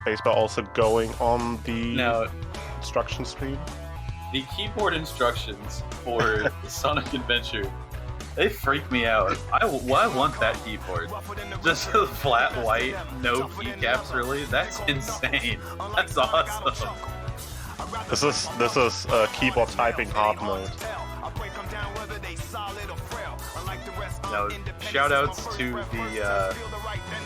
Spacebar also going on the Now, instruction screen. the keyboard instructions for Sonic Adventure, they freak me out. I want that keyboard. Just a flat white, no keycaps really. That's insane. That's awesome. This is keyboard typing hard mode. Now, shoutouts to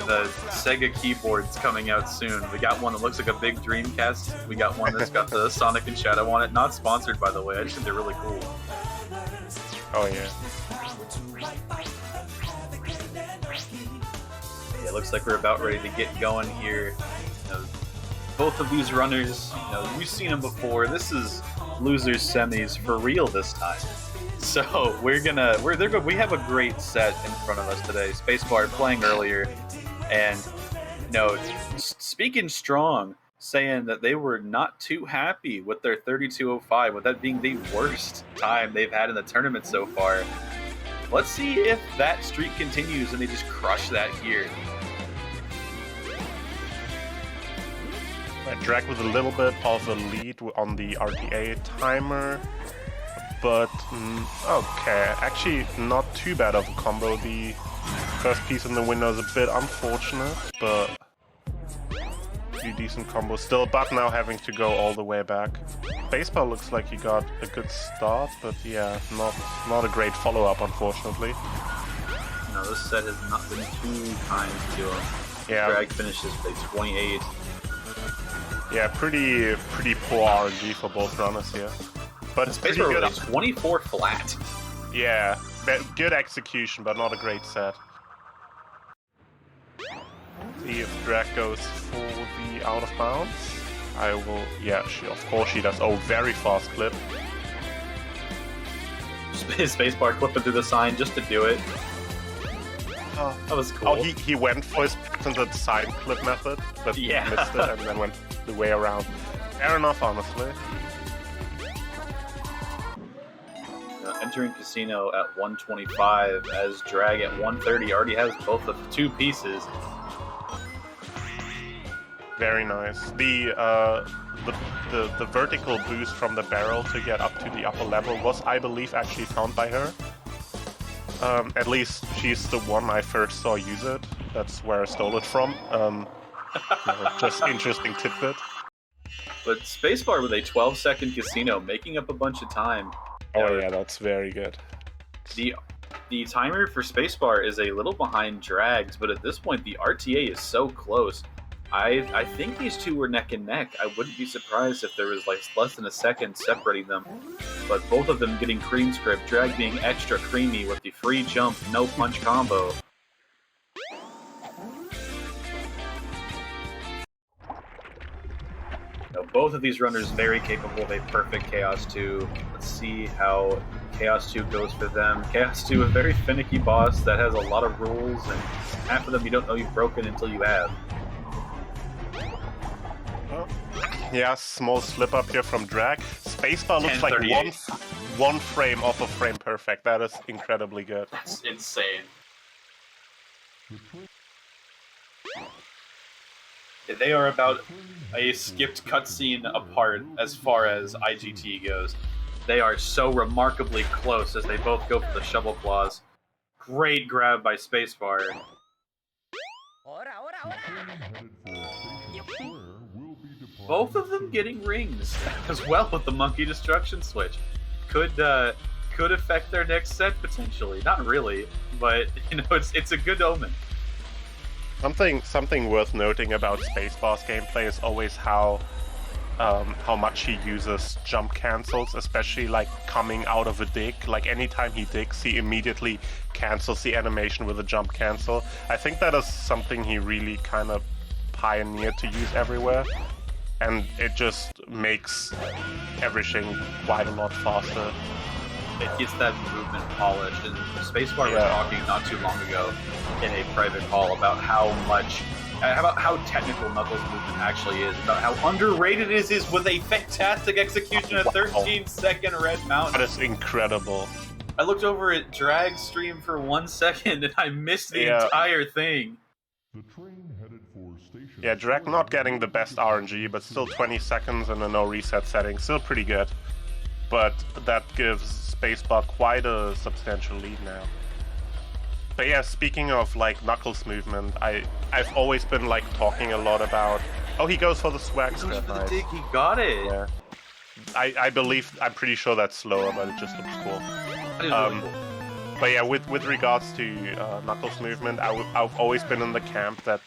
the Sega keyboards coming out soon. We got one that looks like a big Dreamcast. We got one that's got the Sonic and Shadow on it. Not sponsored, by the way. I just think they're really cool. Oh yeah. Yeah, it looks like we're about ready to get going here. You know, both of these runners, we've seen them before. This is losers semis for real this time. So we have a great set in front of us today. Spacebar playing earlier, and speaking strong, saying that they were not too happy with their 32:05, with that being the worst time they've had in the tournament so far. Let's see if that streak continues and they just crush that here. Drag with a little bit of a lead on the RTA timer, but okay, actually not too bad of a combo. The first piece in the window is a bit unfortunate, but few decent combos still, but now having to go all the way back. Spacebar looks like he got a good start, but yeah, not a great follow-up, unfortunately. No, this set has not been too kind to him. Yeah. Drag finishes by 28. Yeah, pretty poor RNG for both runners here. But it's pretty Spacebar good. with a 24 flat. Yeah, good execution, but not a great set. See if Drag goes for the out of bounds. I will. Yeah, of course she does. Oh, very fast clip. Spacebar clipping through the sign just to do it. That was cool. Oh, he went for his side clip method, but yeah. Missed it and then went the way around. Fair enough, honestly. Entering Casino at 125 as Drag at 130 already has both of the two pieces. Very nice. The vertical boost from the barrel to get up to the upper level was, I believe, actually found by her. At least she's the one I first saw use it. That's where I stole it from. Just interesting tidbit. But Spacebar with a 12-second casino, making up a bunch of time. Oh yeah, that's very good. The timer for Spacebar is a little behind Drags, but at this point the RTA is so close. I think these two were neck and neck. I wouldn't be surprised if there was like less than a second separating them. But both of them getting cream script, Drag being extra creamy with the free jump, no punch combo. Now, both of these runners very capable of a perfect Chaos 2. Let's see how Chaos 2 goes for them. Chaos 2, a very finicky boss that has a lot of rules, and half of them you don't know you've broken until you have. Yeah, small slip up here from Drag. Spacebar looks like one frame off of frame perfect. That is incredibly good. That's insane. They are about a skipped cutscene apart as far as IGT goes. They are so remarkably close as they both go for the shovel claws. Great grab by Spacebar. Both of them getting rings as well with the monkey destruction switch. Could affect their next set potentially. Not really, but it's a good omen. Something worth noting about Spacebar's gameplay is always how much he uses jump cancels, especially like coming out of a dig. Like anytime he digs, he immediately cancels the animation with a jump cancel. I think that is something he really kind of pioneered to use everywhere, and it just makes everything quite a lot faster. It gets that movement polished, and Spacebar was talking not too long ago in a private call about how technical Knuckles' movement actually is, about how underrated it is with a fantastic execution of 13-second Red Mountain. That is incredible. I looked over at Drag's stream for 1 second and I missed the entire thing. The train headed for station Yeah, Drag not getting the best RNG, but still 20 seconds in a no reset setting, still pretty good. But that gives Spacebar quite a substantial lead now. But yeah, speaking of like Knuckles movement, I've always been like talking a lot about. Oh, he goes for the swag step. Nice. Dig, he got it. Yeah. I believe, I'm pretty sure that's slower, but it just looks cool. That is really cool. But yeah, with regards to Knuckles movement, I've always been in the camp that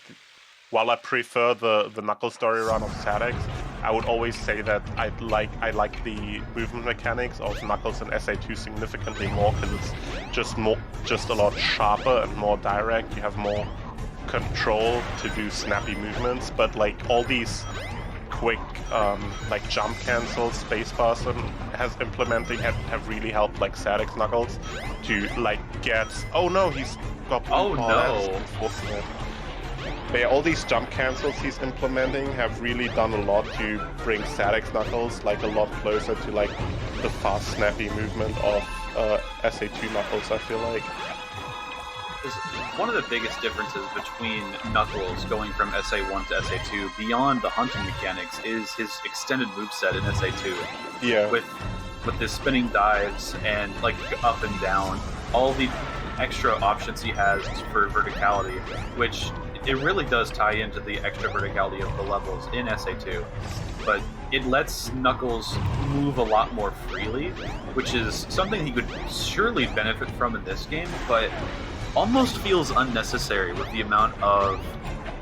while I prefer the Knuckles story run of Sadix, I would always say that I like the movement mechanics of Knuckles and SA2 significantly more because it's just a lot sharper and more direct. You have more control to do snappy movements, but like all these quick like jump cancels Spacebar has implementing have really helped like Sadix Knuckles to like get. Oh no, he's got. Oh no. But yeah, all these jump cancels he's implementing have really done a lot to bring Sadix Knuckles like a lot closer to like the fast snappy movement of SA2 Knuckles, I feel like. One of the biggest differences between Knuckles going from SA1 to SA2 beyond the hunting mechanics is his extended moveset in SA2. Yeah. With the spinning dives and like up and down, all the extra options he has for verticality, which it really does tie into the extra verticality of the levels in SA2. But it lets Knuckles move a lot more freely, which is something he could surely benefit from in this game, but almost feels unnecessary with the amount of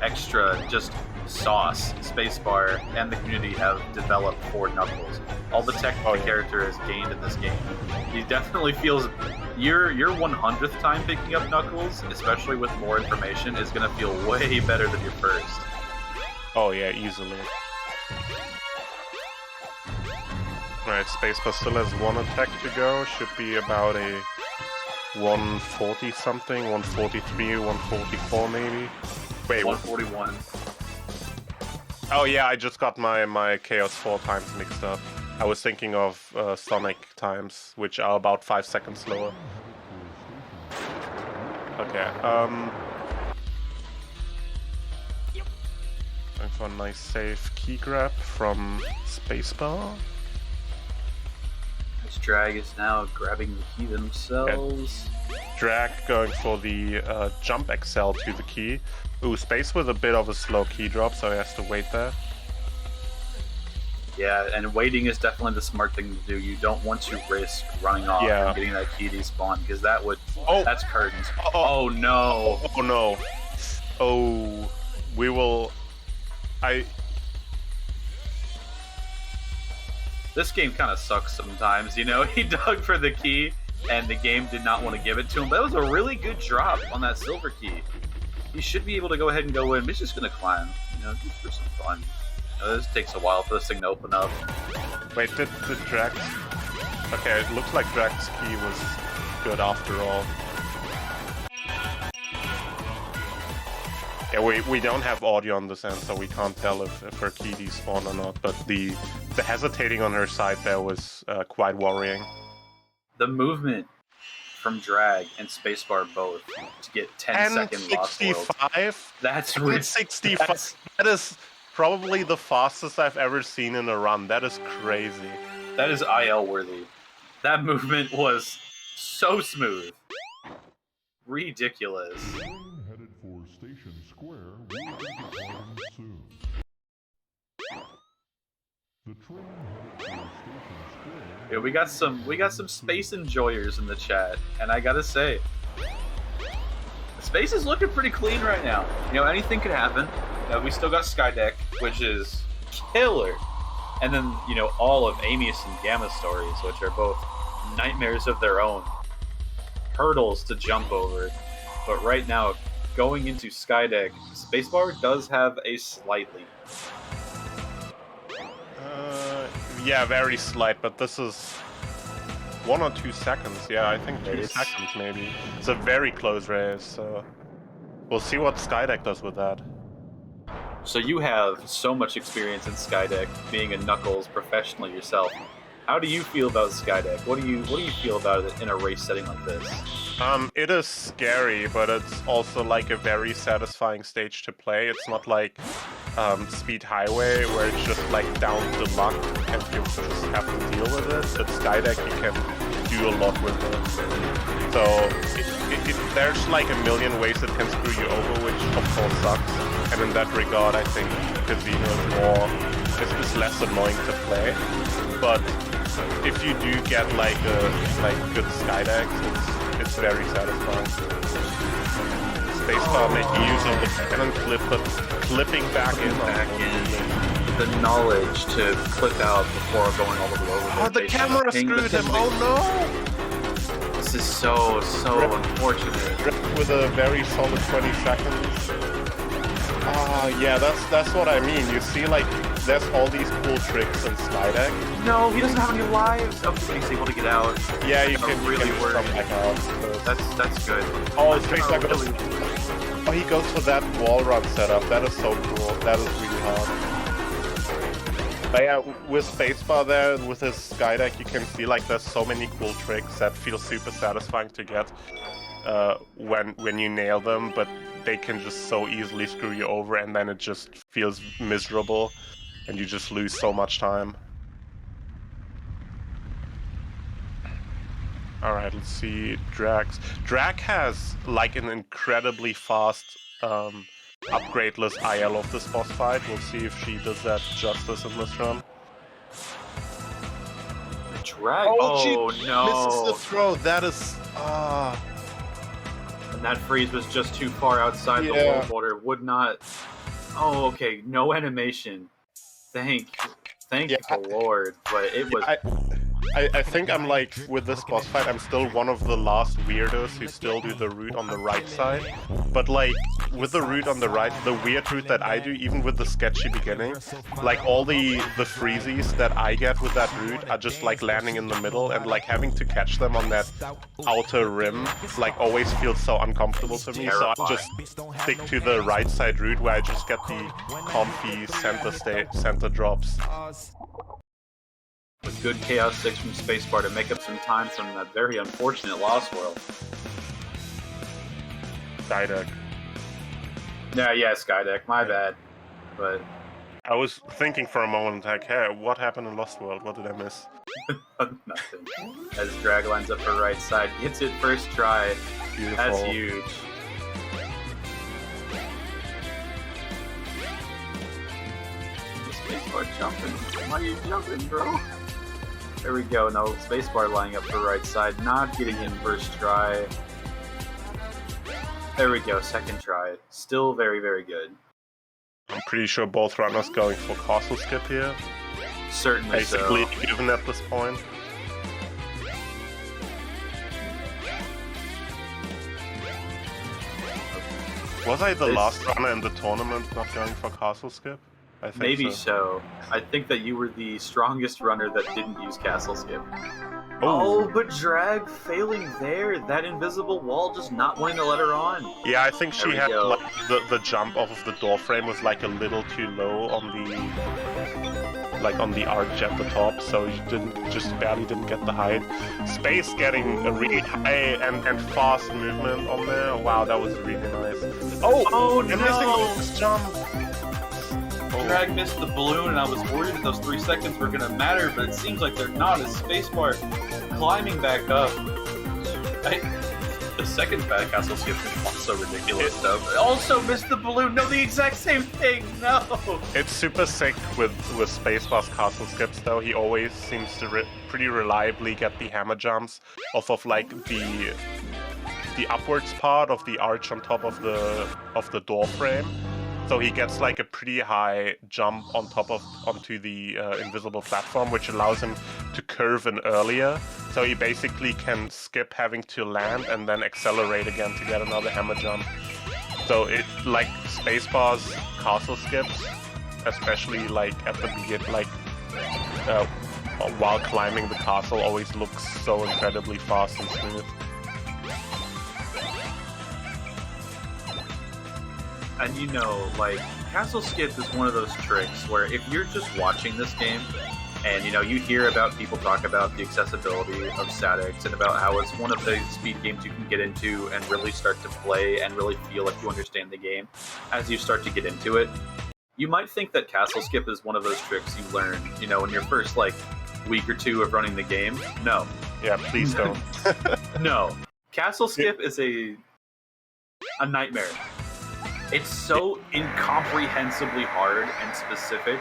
extra just sauce Spacebar and the community have developed for Knuckles. All the tech the character has gained in this game. He definitely feels your 100th time picking up Knuckles, especially with more information, is going to feel way better than your first. Oh yeah, easily. Alright, Spacebar still has one attack to go, should be about a 140 something, 143, 144 maybe. Wait, 141. Oh yeah, I just got my Chaos 4 times mixed up. I was thinking of Sonic times, which are about 5 seconds slower. Okay, going for a nice safe key grab from Spacebar. Drag is now grabbing the key themselves. Drag going for the jump XL to the key. Ooh, Space with a bit of a slow key drop, so he has to wait there. Yeah, and waiting is definitely the smart thing to do. You don't want to risk running off and getting that key despawn, because that would... Oh! That's curtains. Oh no! Oh no. Oh, we will... This game kind of sucks sometimes, you know? He dug for the key, and the game did not want to give it to him. That was a really good drop on that silver key. He should be able to go ahead and go in, but he's just going to climb, you know, just for some fun. You know, this takes a while for this thing to open up. Wait, did Drax... Okay, it looks like Drax's key was good after all. Yeah, we don't have audio on this end, so we can't tell if her key despawned or not, but the hesitating on her side there was quite worrying. The movement from Drag and Spacebar both to get 10-second lost worlds. 65? That's ridiculous. 65. That is probably the fastest I've ever seen in a run. That is crazy. That is IL worthy. That movement was so smooth. Ridiculous. Headed for Station Square will be departing soon. The train headed for Station Square. Yeah, we got some space enjoyers in the chat, and I gotta say, space is looking pretty clean right now. You know, anything could happen. We still got Skydeck, which is killer, and then you know all of Amius and Gamma stories, which are both nightmares of their own, hurdles to jump over. But right now, going into Skydeck, Spacebar does have a slight lead. Yeah, very slight, but this is 1 or 2 seconds. Yeah, I think 2 seconds maybe. It's a very close race, so we'll see what Skydeck does with that. So you have so much experience in Skydeck, being a Knuckles professional yourself. How do you feel about Skydeck? What do you feel about it in a race setting like this? It is scary, but it's also like a very satisfying stage to play. It's not like speed highway where it's just like down to luck and you just have to deal with it. But Skydeck you can do a lot with it. So there's like a million ways it can screw you over, which of course sucks. And in that regard, I think Casino is less annoying to play. But if you do get like good Skydeck, it's very satisfying. Spacebar making use of the cannon clip, but clipping back in. The knowledge to clip out before going all the way over. Oh, the camera screwed him! Oh no! This is so unfortunate. With a very solid 20 seconds. Yeah, that's what I mean. You see, like, there's all these cool tricks in Skydeck. No, he doesn't have any lives. Oh, he's able to get out. Yeah, you can really work back out. That's good. Oh, Spacebar goes. Oh, he goes for that wall run setup. That is so cool. That is really hard. But yeah, with Spacebar there, with his Skydeck, you can see like there's so many cool tricks that feel super satisfying to get when you nail them, but they can just so easily screw you over, and then it just feels miserable, and you just lose so much time. Alright, let's see Drags. Drag has like an incredibly fast upgradeless IL of this boss fight. We'll see if she does that justice in this run. Drag? She no! misses the throw. That is And that freeze was just too far outside the wall border. Would not. Oh, okay. No animation. Thank the Lord. But it was. I think I'm like, with this boss fight, I'm still one of the last weirdos who still do the route on the right side. But like, with the route on the right, the weird route that I do, even with the sketchy beginning, like all the freezies that I get with that route are just like landing in the middle, and like having to catch them on that outer rim, like always feels so uncomfortable to me. So I just stick to the right side route where I just get the comfy center drops. With good Chaos 6 from Spacebar to make up some time from that very unfortunate Lost World. Skydeck. Yeah, Skydeck, my bad. But I was thinking for a moment, like, hey, what happened in Lost World? What did I miss? nothing. As Drag lines up her right side, gets it first try. Beautiful. That's huge. Spacebar jumping. Why are you jumping, bro? There we go. No, Spacebar lining up the right side, not getting in first try. There we go, second try. Still very, very good. I'm pretty sure both runners going for castle skip here. Certainly Basically so. given at this point. Was I the last runner in the tournament not going for castle skip? I think Maybe so. I think that you were the strongest runner that didn't use castle skip. Oh, but Drag failing there. That invisible wall just not wanting to let her on. Yeah, I think she had like the jump off of the door frame was like a little too low on the arch at the top, so you barely didn't get the height. Space getting a really high and fast movement on there. Wow, that was really nice. Oh no! Missing this jump. Drag missed the balloon, and I was worried that those 3 seconds were going to matter, but it seems like they're not, as Spacebar climbing back up. The second back castle skip is also ridiculous, though. But also missed the balloon. No, the exact same thing. No. It's super sick with Spacebar's castle skips, though. He always seems to pretty reliably get the hammer jumps off of like the upwards part of the arch on top of the door frame. So he gets like a pretty high jump onto the invisible platform, which allows him to curve in earlier. So he basically can skip having to land and then accelerate again to get another hammer jump. So it like Spacebar's castle skips, especially like at the beginning, like while climbing the castle, always looks so incredibly fast and smooth. And you know, like, castle skip is one of those tricks where if you're just watching this game and, you know, you hear about people talk about the accessibility of statics and about how it's one of the speed games you can get into and really start to play and really feel like you understand the game as you start to get into it, You might think that castle skip is one of those tricks you learn, you know, in your first like week or two of running the game. No, Yeah, please don't. no. Castle skip is a nightmare. It's so incomprehensibly hard and specific.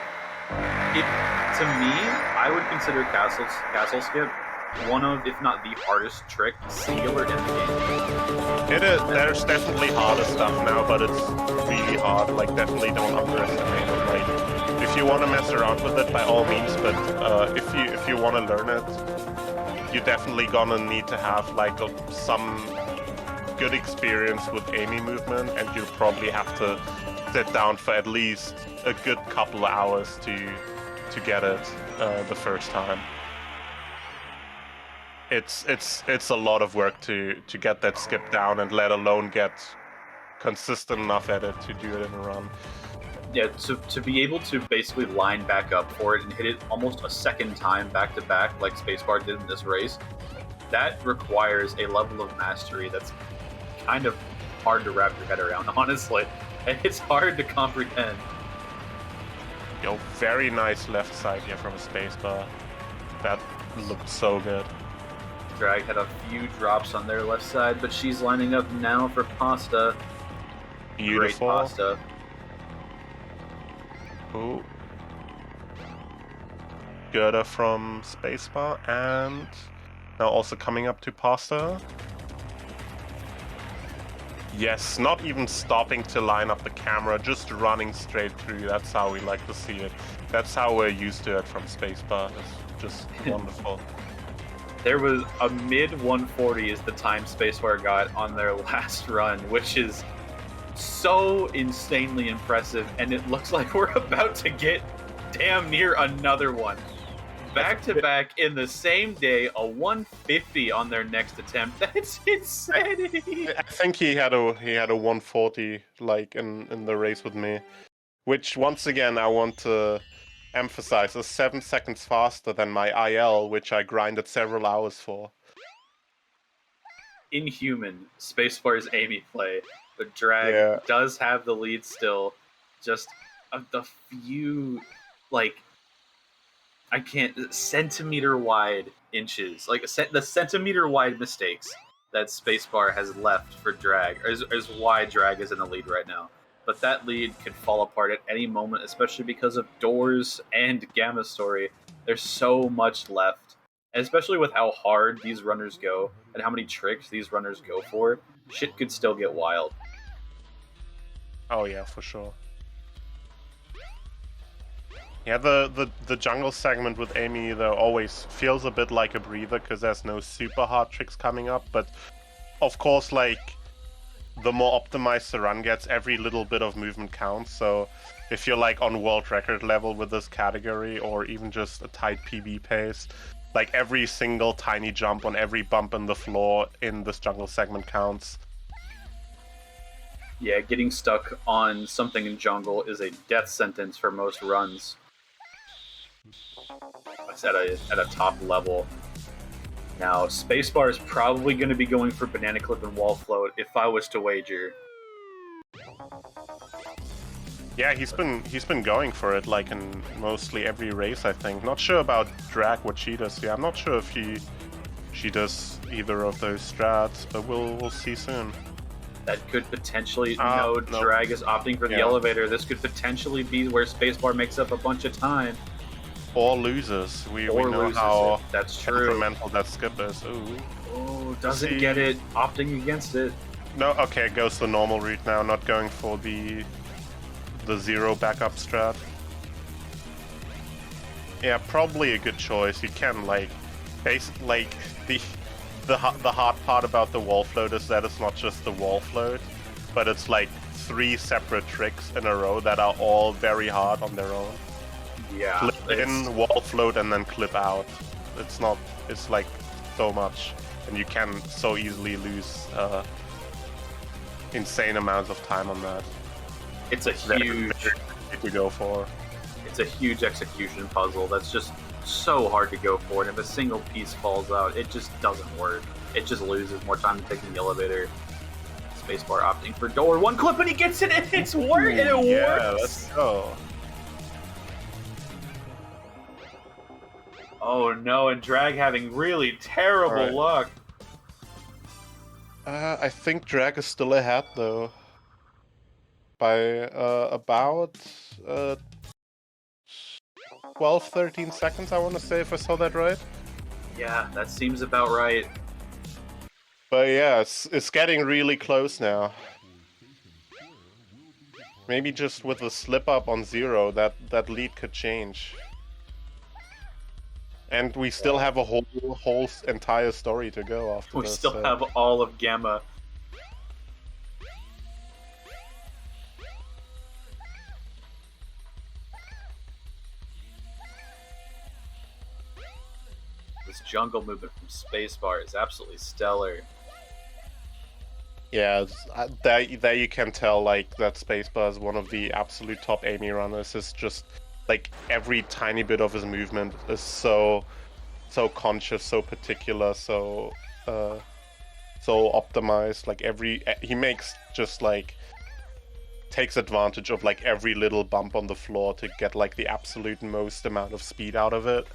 To me, I would consider castle skip one of, if not the hardest trick singular in the game. It is. There's definitely harder stuff now, but it's really hard. Like, definitely don't underestimate it. Like, if you want to mess around with it, by all means. But if you want to learn it, you're definitely gonna need to have like some good experience with aiming movement, and you'll probably have to sit down for at least a good couple of hours to get it the first time. It's a lot of work to get that skip down, and let alone get consistent enough at it to do it in a run. Yeah, to be able to basically line back up for it and hit it almost a second time back to back like Spacebar did in this race, that requires a level of mastery that's kind of hard to wrap your head around, honestly. And it's hard to comprehend. Yo, very nice left side here from Spacebar. That looked so good. Drag had a few drops on their left side, but she's lining up now for Pasta. Beautiful. Great Pasta. Ooh. Gerda from Spacebar, and now also coming up to Pasta. Yes, not even stopping to line up the camera, just running straight through. That's how we like to see it. That's how we're used to it from Spacebar. It's just wonderful. There was a mid 140 is the time Spacebar got on their last run, which is so insanely impressive, and it looks like we're about to get damn near another one. Back to back in the same day, a 150 on their next attempt. That's insanity. I think he had a 140 like in the race with me, which once again I want to emphasize is 7 seconds faster than my IL, which I grinded several hours for. Inhuman Spacebar's Amy play, but Drag does have the lead still. Just of the few, like, I can't, centimeter wide inches, like the centimeter wide mistakes that Spacebar has left for Drag is why Drag is in the lead right now. But that lead could fall apart at any moment, especially because of Doors and Gamma Story. There's so much left, and especially with how hard these runners go and how many tricks these runners go for, shit could still get wild. Oh yeah, for sure. Yeah, the jungle segment with Amy though always feels a bit like a breather because there's no super hard tricks coming up, but of course, like, the more optimized the run gets, every little bit of movement counts. So if you're like on world record level with this category, or even just a tight PB pace, like every single tiny jump on every bump in the floor in this jungle segment counts. Yeah, getting stuck on something in jungle is a death sentence for most runs. It's at a top level. Now, Spacebar is probably going to be going for Banana Clip and Wall Float if I was to wager. Yeah, he's been going for it like in mostly every race, I think. Not sure about Drag, what she does. Yeah, I'm not sure if she does either of those strats, but we'll see soon. That could potentially Drag is opting for the elevator. This could potentially be where Spacebar makes up a bunch of time. Or loses. We know how that's true. Temperamental that skip is. Ooh. Oh, doesn't get it. Opting against it. No, okay, goes the normal route now, not going for the zero backup strat. Yeah, probably a good choice. You can like the hard part about the wall float is that it's not just the wall float, but it's like 3 separate tricks in a row that are all very hard on their own. Yeah. Clip in, wall float, and then clip out. It's like so much, and you can so easily lose insane amounts of time on that. It's a huge to go for. It's a huge execution puzzle that's just so hard to go for, and if a single piece falls out, it just doesn't work. It just loses more time than taking the elevator. Spacebar opting for door. One clip and he gets it, and it's work, and it Yeah, works. let's go. Oh no, and Drag having really terrible Alright. luck. I think Drag is still ahead though. By about 12, 13 seconds, I want to say, if I saw that right. Yeah, that seems about right. But yeah, it's getting really close now. Maybe just with a slip up on 0, that lead could change. And we still have a whole entire story to go after We this. still so. have all of Gamma. This jungle movement from Spacebar is absolutely stellar. Yeah, there you can tell like that Spacebar is one of the absolute top Amy runners. It's just like every tiny bit of his movement is so conscious, so particular, so optimized. Like he makes just like takes advantage of like every little bump on the floor to get like the absolute most amount of speed out of it.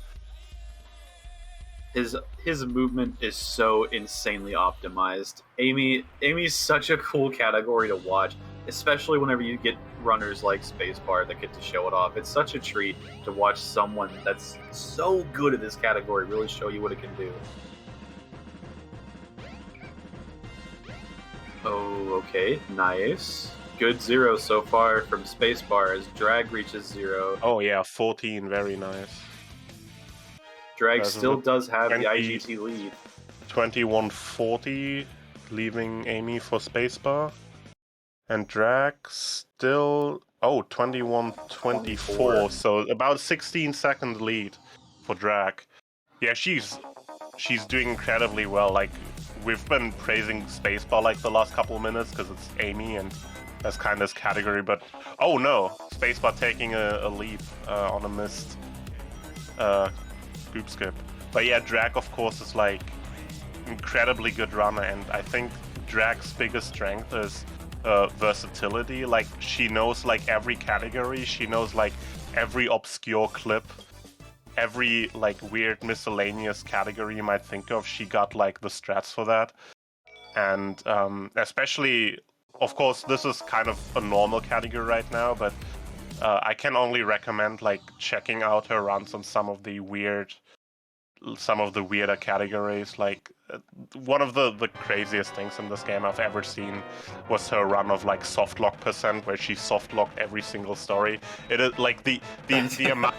His movement is so insanely optimized. Amy's such a cool category to watch, especially whenever you get runners like Spacebar that get to show it off. It's such a treat to watch someone that's so good at this category really show you what it can do. Oh, okay, nice. Good 0 so far from Spacebar as Drag reaches 0. Oh yeah, 14, very nice. Drag still does have 20, the IGT lead. 2140, leaving Amy for Spacebar. And Drag still... Oh, 2124, so about 16-second lead for Drag. Yeah, she's doing incredibly well. Like, we've been praising Spacebar like the last couple of minutes because it's Amy and that's kind of his category, but... Oh no! Spacebar taking a leap on a missed group skip. But yeah, Drag of course is like incredibly good runner, and I think Drag's biggest strength is versatility. Like she knows like every category, she knows like every obscure clip, every like weird miscellaneous category you might think of. She got like the strats for that, and especially, of course, this is kind of a normal category right now, but I can only recommend like checking out her runs on some of the weirder categories. Like one of the craziest things in this game I've ever seen was her run of like soft lock %, where she soft locked every single story. It is like the amount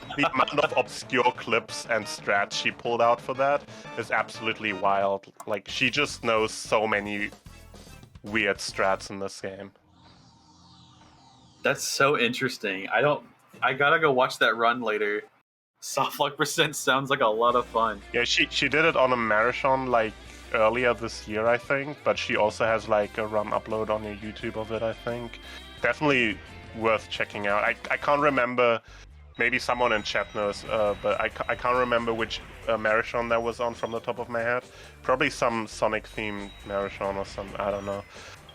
of obscure clips and strats she pulled out for that is absolutely wild. Like she just knows so many weird strats in this game. That's so interesting. I gotta go watch that run later. Soft lock % sounds like a lot of fun. Yeah, she did it on a marathon like earlier this year, I think, but she also has like a run upload on your YouTube of it, I think. Definitely worth checking out. I can't remember, maybe someone in chat knows, but I can't remember which marathon that was on from the top of my head. Probably some Sonic themed marathon or some, I don't know.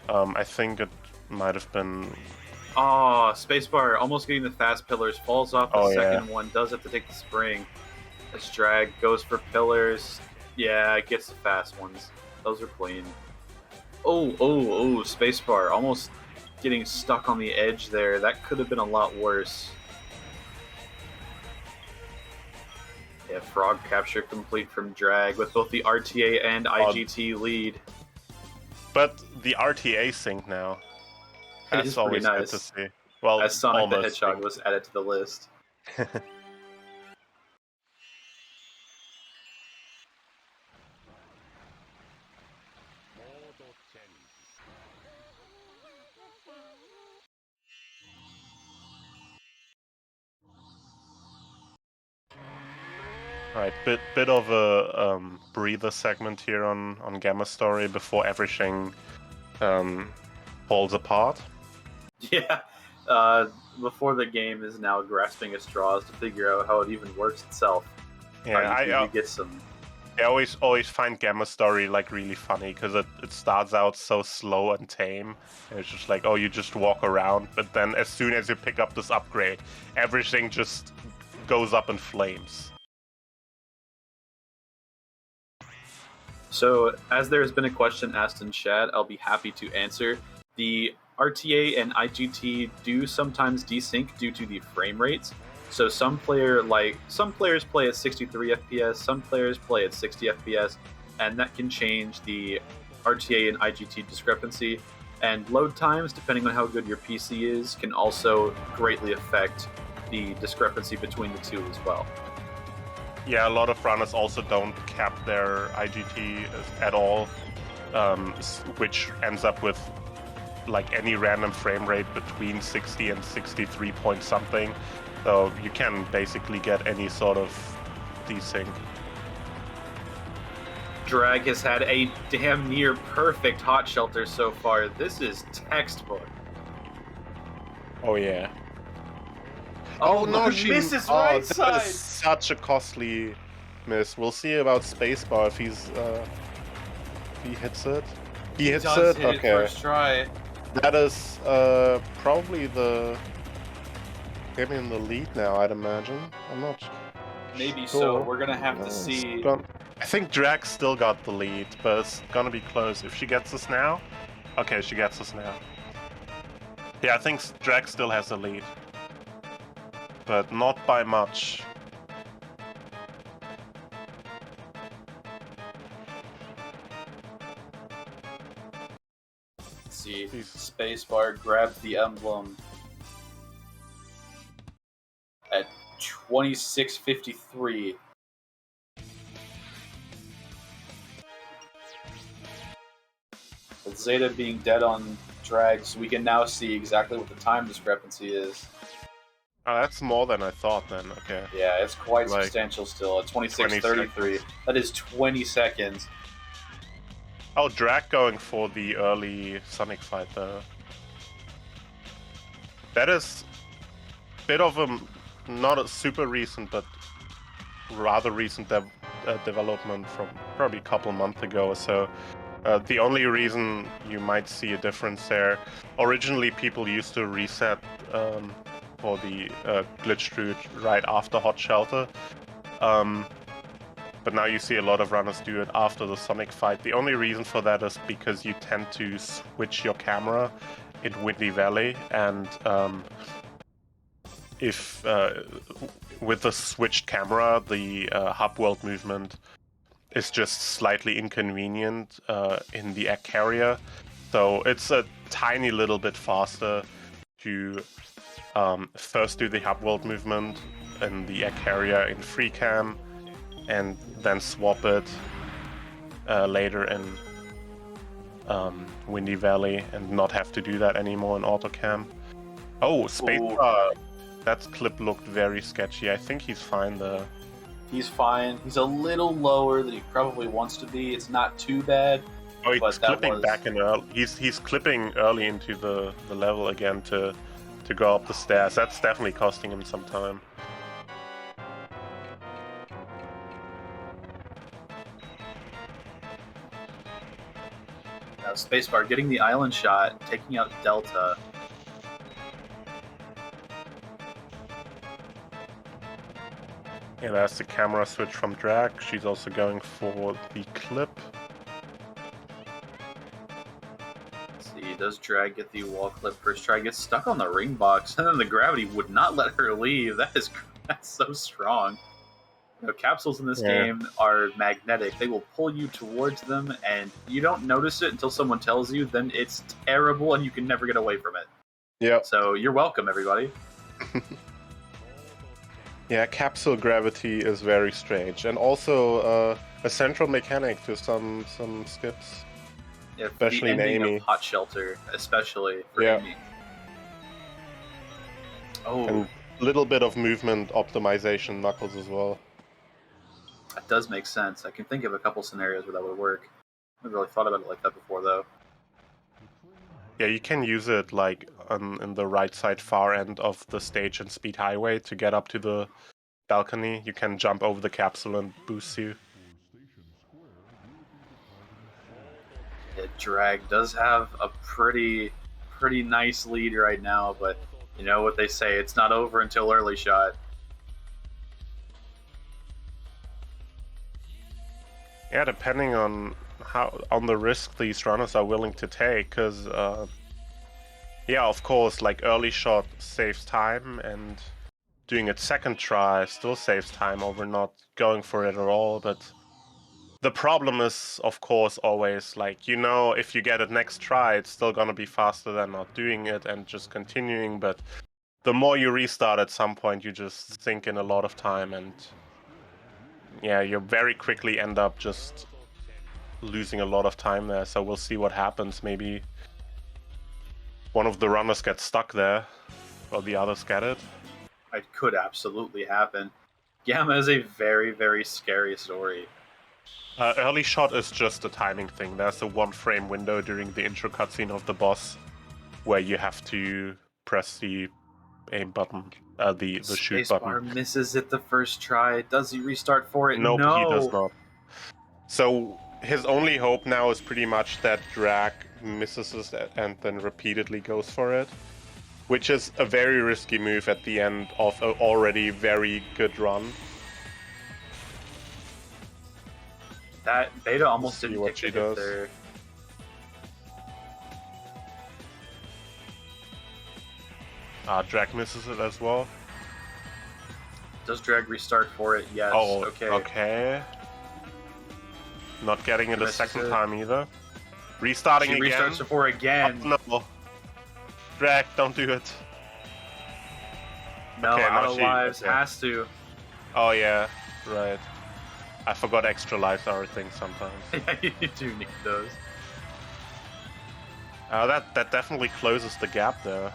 I think it might have been... Oh, Spacebar almost getting the fast pillars, falls off the second one, does have to take the spring. This Drag goes for pillars. Yeah, it gets the fast ones. Those are clean. Oh, Spacebar almost getting stuck on the edge there. That could have been a lot worse. Yeah, frog capture complete from Drag with both the RTA and IGT lead. But the RTA sync now. It is pretty nice. Good to see. Well, as Sonic the almost Hedgehog was added to the list. Right, bit of a breather segment here on Gamma Story before everything falls apart. Yeah, before the game is now grasping at straws to figure out how it even works itself. Yeah, you get some I always find Gamma Story like really funny because it starts out so slow and tame. And it's just like, oh, you just walk around, but then as soon as you pick up this upgrade, everything just goes up in flames. So, as there has been a question asked in chat, I'll be happy to answer. The RTA and IGT do sometimes desync due to the frame rates. So some players play at 63 FPS, some players play at 60 FPS, and that can change the RTA and IGT discrepancy. And load times, depending on how good your PC is, can also greatly affect the discrepancy between the two as well. Yeah, a lot of runners also don't cap their IGT at all, which ends up with like any random frame rate between 60 and 63 point something. So you can basically get any sort of desync. Drag has had a damn near perfect hot shelter so far. This is textbook. Oh yeah. Oh no, misses right that side. is such a costly miss. We'll see about Spacebar if he hits it. He hits does it. hit Okay. it first try. That is probably him in the lead now, I'd imagine. I'm not Maybe sure. so. We're gonna have to It's see. I think Drag still got the lead, but it's gonna be close. If she gets us now, okay, she gets us now. Yeah, I think Drag still has the lead, but not by much. Let's see. Jeez. Spacebar grabbed the emblem at 26:53. With Zeta being dead on drags, we can now see exactly what the time discrepancy is. Oh, that's more than I thought then, okay. Yeah, it's quite Like, substantial still at 26:33. That is 20 seconds. Oh, Drag going for the early Sonic fight though. That is a bit of a, not a super recent, but rather recent development from probably a couple months ago or so. The only reason you might see a difference there, originally people used to reset for the glitch route right after Hot Shelter. But now you see a lot of runners do it after the Sonic fight. The only reason for that is because you tend to switch your camera in Windy Valley, and if with the switched camera, the hub world movement is just slightly inconvenient in the egg carrier. So it's a tiny little bit faster to first do the hub world movement in the egg carrier in free cam, and then swap it later in Windy Valley and not have to do that anymore in autocam. Oh, Spacebar. That clip looked very sketchy. I think he's fine though. He's fine. He's a little lower than he probably wants to be. It's not too bad. Oh, he's But that clipping was- back in early. He's clipping early into the level again to go up the stairs. That's definitely costing him some time. Now, Spacebar getting the island shot, taking out Delta. Yeah, that's the camera switch from Drag. She's also going for the clip. Let's see, does Drag get the wall clip first try? Gets stuck on the ring box, and then the gravity would not let her leave. That's so strong. You know, capsules in this game are magnetic. They will pull you towards them, and you don't notice it until someone tells you. Then it's terrible, and you can never get away from it. Yeah. So you're welcome, everybody. Yeah, capsule gravity is very strange, and also a central mechanic to some skips. Yeah, Especially the ending Amy. of Hot Shelter, especially for Yeah. Amy. Oh, And a little bit of movement optimization Knuckles as well. that does make sense. I can think of a couple scenarios where that would work. I haven't really thought about it like that before, though. Yeah, you can use it like in the right side far end of the stage in Speed Highway to get up to the balcony. You can jump over the capsule and boost you. Yeah, Drag does have a pretty nice lead right now, but you know what they say, it's not over until early shot. Yeah, depending on the risk these runners are willing to take, because yeah, of course, like early shot saves time, and doing it second try still saves time over not going for it at all. But the problem is, of course, always like, you know, if you get it next try, it's still gonna be faster than not doing it and just continuing. But the more you restart, at some point, you just sink in a lot of time, and yeah, you very quickly end up just losing a lot of time there. So we'll see what happens. Maybe one of the runners gets stuck there, or the others get it. It could absolutely happen. Gamma is a very scary story. Early shot is just a timing thing. There's a 1 frame window during the intro cutscene of the boss where you have to press the aim button, the shoot Spacebar button. misses it the first try. Does he restart for it? Nope, he does No. not. So his only hope now is pretty much that Drag misses it and then repeatedly goes for it, which is a very risky move at the end of an already very good run. That Beta almost See didn't what get she the hit does. there. Drag misses it as well. Does Drag restart for it? Yes. Oh, Okay. okay. Not getting it a Misses second it. time either. Restarting She again. restarts for again. Oh, no. Drag, don't do it. No, Okay, out now of she- lives. okay. Has to. Oh yeah, right. I forgot extra lives are a thing sometimes. Yeah, you do need those. That definitely closes the gap there.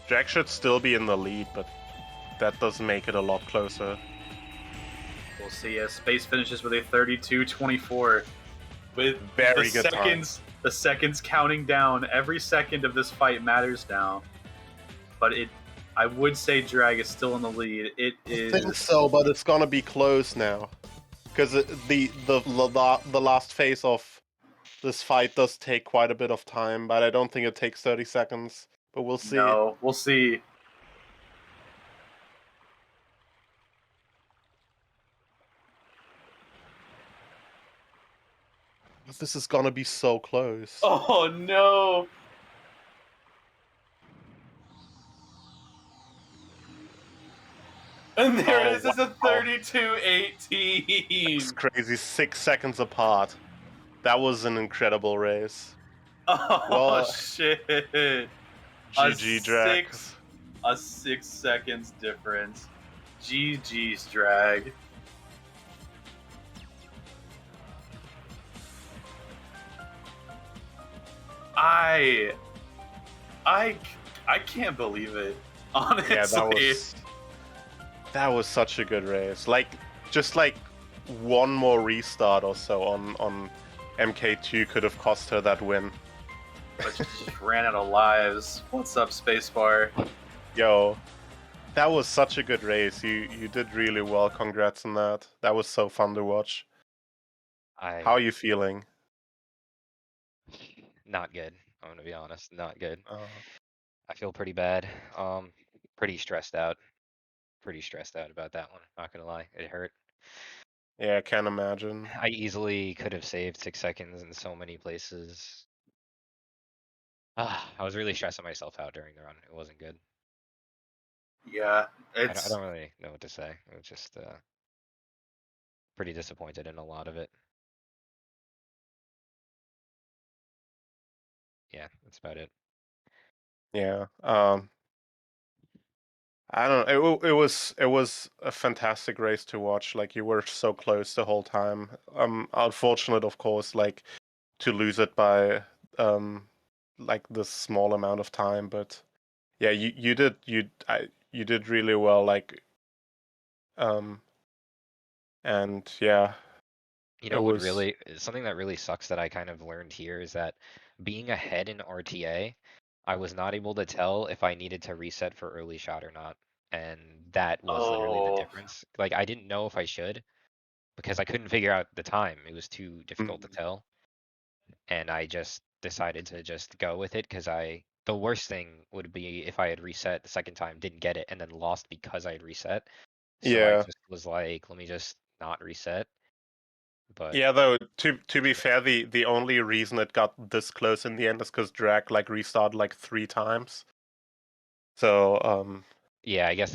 Drag should still be in the lead, but that does make it a lot closer. We'll see as Space finishes with a 32-24. With Very the good time. the seconds counting down. Every second of this fight matters now. But I would say Drag is still in the lead. It is. I think so, but it's gonna be close now, because the last phase of this fight does take quite a bit of time, but I don't think it takes 30 seconds. But we'll see. No, we'll see. This is gonna be so close. Oh no! And there it is. It's a 32-18. It's crazy. 6 seconds apart. That was an incredible race. Oh Well, shit! GG Drag. A 6 seconds difference. GG's Drag. I can't believe it. Honestly. Yeah, that was such a good race. Like, just like one more restart or so on MK2 could have cost her that win. But she just ran out of lives. What's up, Spacebar? Yo, that was such a good race. You did really well. Congrats on that. That was so fun to watch. How are you feeling? Not good. I'm gonna be honest, not good. I feel pretty bad. Pretty stressed out. Pretty stressed out about that one. Not gonna lie, it hurt. Yeah, I can't imagine. I easily could have saved 6 seconds in so many places. I was really stressing myself out during the run. It wasn't good. Yeah, I don't really know what to say. It was just pretty disappointed in a lot of it. Yeah, that's about it. Yeah. I don't know. It was a fantastic race to watch. Like, you were so close the whole time. Unfortunate, of course, like, to lose it by like this small amount of time. But yeah, you did really well. Like, and yeah. You know what really something that really sucks that I kind of learned here is that being ahead in RTA, I was not able to tell if I needed to reset for early shot or not. And that was literally the difference. Like, I didn't know if I should because I couldn't figure out the time. It was too difficult to tell. and I just decided to just go with it because the worst thing would be if I had reset the second time, didn't get it, and then lost because I had reset. So I Yeah. just was like, let me just not reset. But Yeah, though, to be fair, the only reason it got this close in the end is because Drag like restarted like 3 times. So yeah, I guess